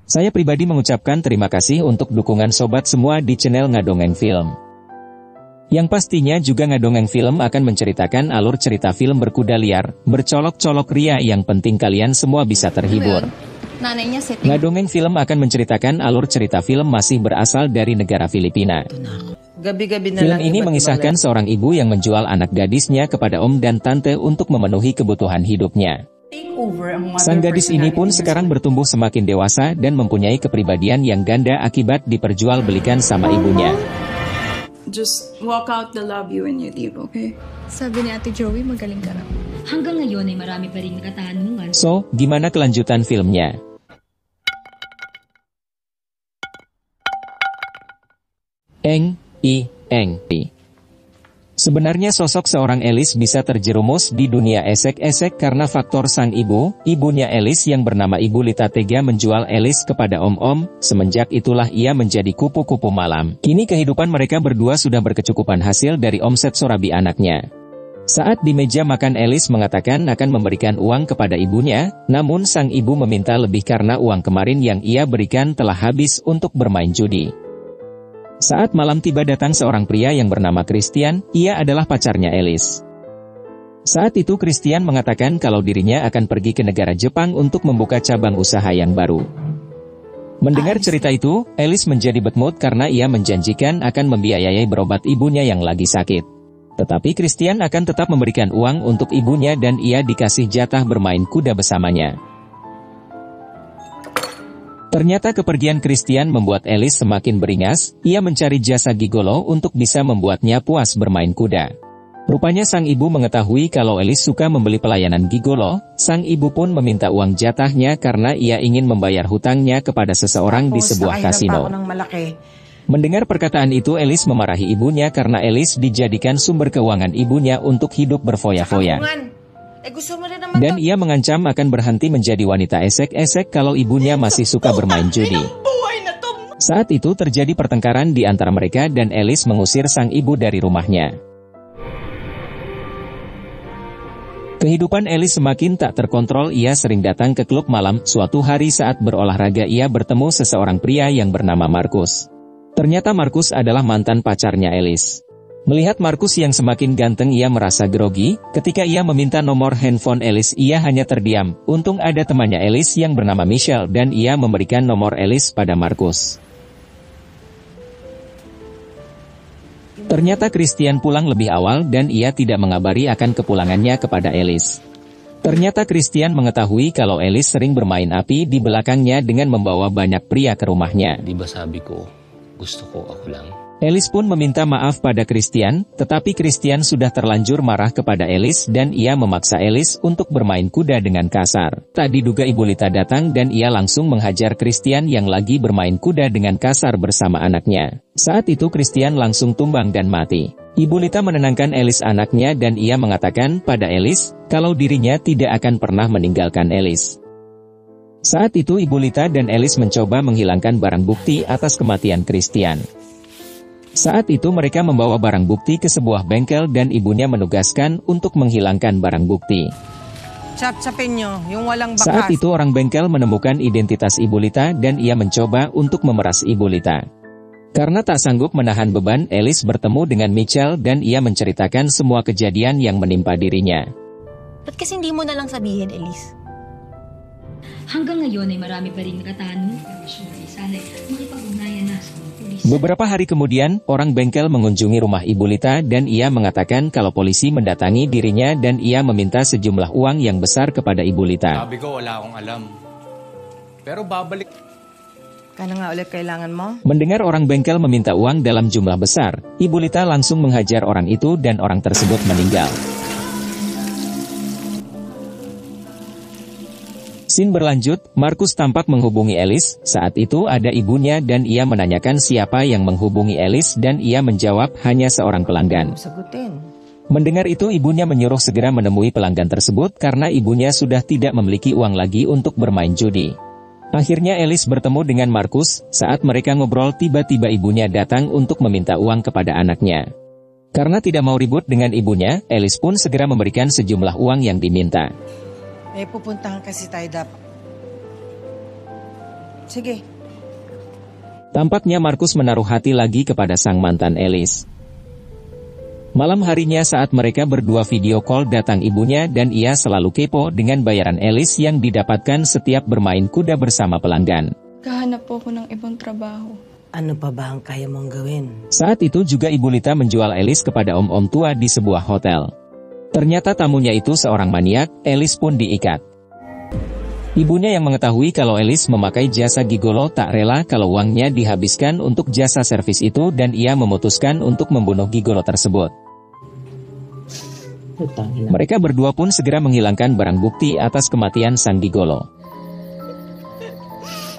Saya pribadi mengucapkan terima kasih untuk dukungan sobat semua di channel Ngadongeng Film. Yang pastinya juga Ngadongeng Film akan menceritakan alur cerita film berkuda liar, bercolok-colok ria yang penting kalian semua bisa terhibur. Ngadongeng Film akan menceritakan alur cerita film masih berasal dari negara Filipina. Film ini mengisahkan seorang ibu yang menjual anak gadisnya kepada om dan tante untuk memenuhi kebutuhan hidupnya. Sang gadis ini pun sekarang bertumbuh semakin dewasa dan mempunyai kepribadian yang ganda akibat diperjualbelikan sama ibunya. Just walk out the lobby when you leave, okay? Sabi ni Ate Joey, magaling ka raw. Hanggang ngayon ay marami pa rin nakatanungan. So, gimana kelanjutan filmnya? Eng. Sebenarnya sosok seorang Elis bisa terjerumus di dunia esek-esek karena faktor sang ibunya Elis yang bernama Ibu Lita tega menjual Elis kepada om-om, semenjak itulah ia menjadi kupu-kupu malam. Kini kehidupan mereka berdua sudah berkecukupan hasil dari omset sorabi anaknya. Saat di meja makan Elis mengatakan akan memberikan uang kepada ibunya, namun sang ibu meminta lebih karena uang kemarin yang ia berikan telah habis untuk bermain judi. Saat malam tiba datang seorang pria yang bernama Christian, ia adalah pacarnya Elis. Saat itu Christian mengatakan kalau dirinya akan pergi ke negara Jepang untuk membuka cabang usaha yang baru. Mendengar cerita itu, Elis menjadi bad mood karena ia menjanjikan akan membiayai berobat ibunya yang lagi sakit. Tetapi Christian akan tetap memberikan uang untuk ibunya dan ia dikasih jatah bermain kuda bersamanya. Ternyata kepergian Christian membuat Elis semakin beringas, ia mencari jasa gigolo untuk bisa membuatnya puas bermain kuda. Rupanya sang ibu mengetahui kalau Elis suka membeli pelayanan gigolo, sang ibu pun meminta uang jatahnya karena ia ingin membayar hutangnya kepada seseorang di sebuah kasino. Mendengar perkataan itu Elis memarahi ibunya karena Elis dijadikan sumber keuangan ibunya untuk hidup berfoya-foya. Dan ia mengancam akan berhenti menjadi wanita esek-esek kalau ibunya masih suka bermain judi. Saat itu terjadi pertengkaran di antara mereka dan Elis mengusir sang ibu dari rumahnya. Kehidupan Elis semakin tak terkontrol, ia sering datang ke klub malam. Suatu hari saat berolahraga ia bertemu seseorang pria yang bernama Markus. Ternyata Markus adalah mantan pacarnya Elis. Melihat Markus yang semakin ganteng ia merasa grogi, ketika ia meminta nomor handphone Elis ia hanya terdiam. Untung ada temannya Elis yang bernama Michelle dan ia memberikan nomor Elis pada Markus. Ternyata Christian pulang lebih awal dan ia tidak mengabari akan kepulangannya kepada Elis. Ternyata Christian mengetahui kalau Elis sering bermain api di belakangnya dengan membawa banyak pria ke rumahnya. Di ba sabi ko, gusto ko ako lang. Elis pun meminta maaf pada Christian, tetapi Christian sudah terlanjur marah kepada Elis dan ia memaksa Elis untuk bermain kuda dengan kasar. Tak diduga Ibu Lita datang dan ia langsung menghajar Christian yang lagi bermain kuda dengan kasar bersama anaknya. Saat itu Christian langsung tumbang dan mati. Ibu Lita menenangkan Elis anaknya dan ia mengatakan pada Elis, kalau dirinya tidak akan pernah meninggalkan Elis. Saat itu Ibu Lita dan Elis mencoba menghilangkan barang bukti atas kematian Christian. Saat itu mereka membawa barang bukti ke sebuah bengkel dan ibunya menugaskan untuk menghilangkan barang bukti. Saat itu orang bengkel menemukan identitas Ibu Lita dan ia mencoba untuk memeras Ibu Lita. Karena tak sanggup menahan beban, Elis bertemu dengan Michelle dan ia menceritakan semua kejadian yang menimpa dirinya. Ba't kasi hindi mo na lang sabihin, Elis? Hanggang ngayon ay marami pa rin nakatanungan. Sana makipag-ugnayan na sa mga pulis. Beberapa hari kemudian, orang bengkel mengunjungi rumah Ibu Lita dan ia mengatakan kalau polisi mendatangi dirinya dan ia meminta sejumlah uang yang besar kepada Ibu Lita. Sabi ko wala akong alam. Pero babalik. Kano nga ulit kailangan mo? Mendengar orang bengkel meminta uang dalam jumlah besar, Ibu Lita langsung menghajar orang itu dan orang tersebut meninggal. Scene berlanjut, Markus tampak menghubungi Elis, saat itu ada ibunya dan ia menanyakan siapa yang menghubungi Elis dan ia menjawab hanya seorang pelanggan. Mendengar itu ibunya menyuruh segera menemui pelanggan tersebut karena ibunya sudah tidak memiliki uang lagi untuk bermain judi. Akhirnya Elis bertemu dengan Markus, saat mereka ngobrol tiba-tiba ibunya datang untuk meminta uang kepada anaknya. Karena tidak mau ribut dengan ibunya, Elis pun segera memberikan sejumlah uang yang diminta. Pupuntahan kasi tayo dapat. Sige. Tampaknya Markus menaruh hati lagi kepada sang mantan Alice. Malam harinya saat mereka berdua video call datang ibunya dan ia selalu kepo dengan bayaran Alice yang didapatkan setiap bermain kuda bersama pelanggan. Kahanap po ako ng ibang trabaho. Ano pa ba ang kaya mong gawin? Saat itu juga Ibu Lita menjual Alice kepada om-om tua di sebuah hotel. Ternyata tamunya itu seorang maniak, Alice pun diikat. Ibunya yang mengetahui kalau Alice memakai jasa gigolo tak rela kalau uangnya dihabiskan untuk jasa servis itu dan ia memutuskan untuk membunuh gigolo tersebut. Mereka berdua pun segera menghilangkan barang bukti atas kematian sang gigolo.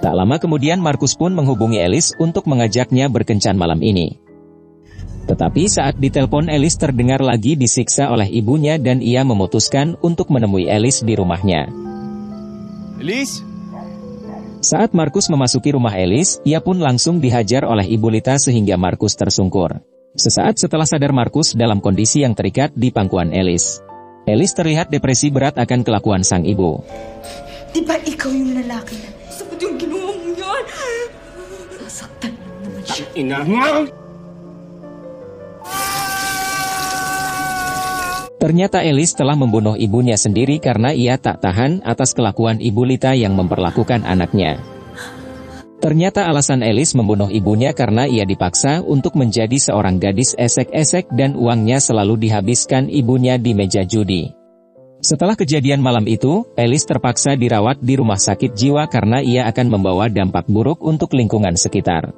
Tak lama kemudian Markus pun menghubungi Alice untuk mengajaknya berkencan malam ini. Tetapi saat ditelepon Alice terdengar lagi disiksa oleh ibunya dan ia memutuskan untuk menemui Alice di rumahnya. Alice? Saat Markus memasuki rumah Alice, ia pun langsung dihajar oleh Ibu Lita sehingga Markus tersungkur. Sesaat setelah sadar Markus dalam kondisi yang terikat di pangkuan Alice. Alice terlihat depresi berat akan kelakuan sang ibu. Di ba ikaw yung lalaki na? Sapat yung ginawa mo yan! Nasaktan naman siya. Ina! Ternyata Alice telah membunuh ibunya sendiri karena ia tak tahan atas kelakuan Ibu Lita yang memperlakukan anaknya. Ternyata alasan Alice membunuh ibunya karena ia dipaksa untuk menjadi seorang gadis esek-esek dan uangnya selalu dihabiskan ibunya di meja judi. Setelah kejadian malam itu, Alice terpaksa dirawat di rumah sakit jiwa karena ia akan membawa dampak buruk untuk lingkungan sekitar.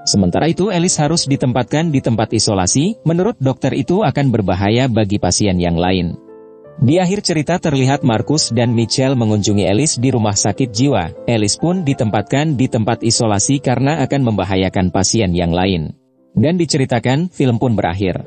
Sementara itu Alice harus ditempatkan di tempat isolasi, menurut dokter itu akan berbahaya bagi pasien yang lain. Di akhir cerita terlihat Markus dan Michelle mengunjungi Alice di rumah sakit jiwa. Alice pun ditempatkan di tempat isolasi karena akan membahayakan pasien yang lain. Dan diceritakan, film pun berakhir.